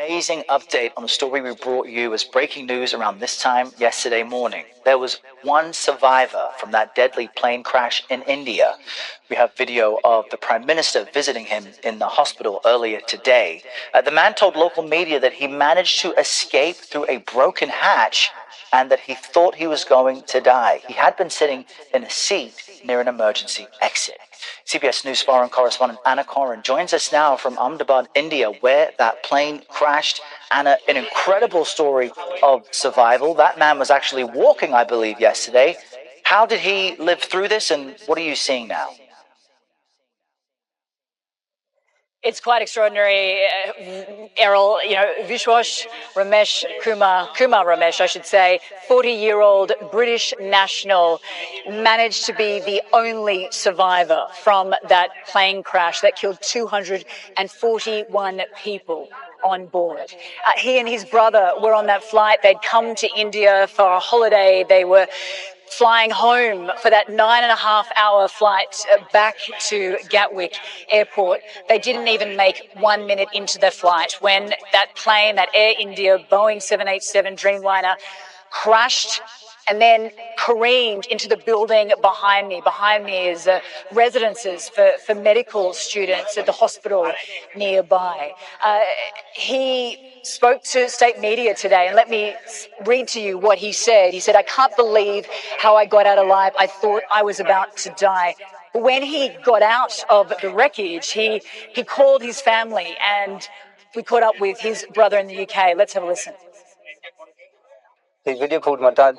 amazing update on the story we brought you as breaking news around this time yesterday morning. There was one survivor from that deadly plane crash in India. We have video of the Prime Minister visiting him in the hospital earlier today. The man told local media that he managed to escape through a broken hatch and that he thought he was going to die. He had been sitting in a seat near an emergency exit. CBS News foreign correspondent Anna Coren joins us now from Ahmedabad, India, where that plane crashed. Anna, an incredible story of survival. That man was actually walking, I believe, yesterday. How did he live through this, and what are you seeing now? It's quite extraordinary, Errol. Vishwas Kumar Ramesh, I should say, 40-year-old British national, managed to be the only survivor from that plane crash that killed 241 people on board. He and his brother were on that flight. They'd come to India for a holiday. They were flying home for that 9.5-hour flight back to Gatwick Airport. They didn't even make 1 minute into the flight when that plane, that Air India Boeing 787 Dreamliner, crashed and then careened into the building behind me. Behind me is residences for medical students at the hospital nearby. He spoke to state media today, and let me read to you what he said. He said, "I can't believe how I got out alive. I thought I was about to die." When he got out of the wreckage, he called his family, and we caught up with his brother in the UK. Let's have a listen. He video called my dad.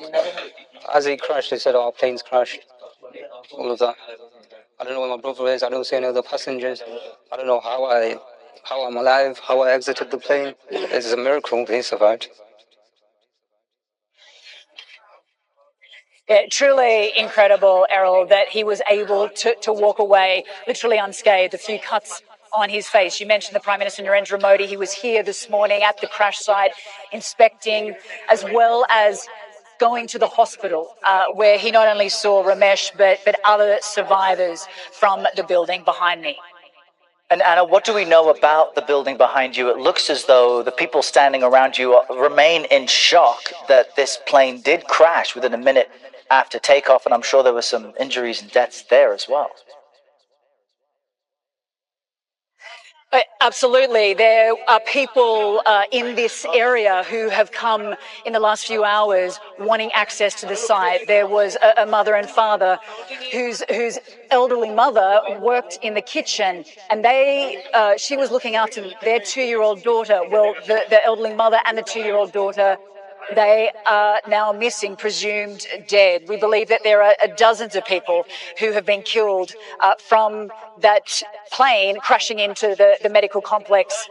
As he crashed, he said, "Our plane's crashed." All of that. I don't know where my brother is. I don't see any other passengers. I don't know how I'm alive, how I exited the plane. It's a miracle he survived. Yeah, truly incredible, Errol, that he was able to walk away literally unscathed. A few cuts on his face. You mentioned the Prime Minister Narendra Modi. He was here this morning at the crash site inspecting, as well as going to the hospital where he not only saw Ramesh but other survivors from the building behind me. And Anna, what do we know about the building behind you? It looks as though the people standing around you remain in shock that this plane did crash within a minute after takeoff, and I'm sure there were some injuries and deaths there as well. Absolutely. There are people in this area who have come in the last few hours wanting access to the site. There was a mother and father whose elderly mother worked in the kitchen, and she was looking after their 2-year-old daughter. Well, the elderly mother and the 2-year-old daughter, they are now missing, presumed dead. We believe that there are dozens of people who have been killed from that plane crashing into the medical complex,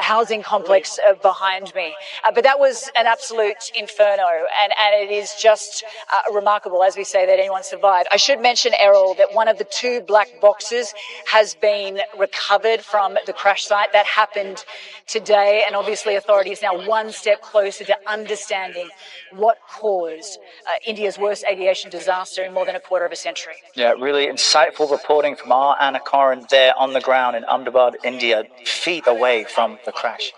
housing complex behind me. But that was an absolute inferno, and it is just remarkable, as we say, that anyone survived. I should mention, Errol, that one of the 2 black boxes has been recovered from the crash site. That happened today, and obviously authorities now one step closer to understanding what caused India's worst aviation disaster in more than a quarter of a century. Yeah, really insightful reporting from our Anna Coren there on the ground in Ahmedabad, India, feet away from the crash.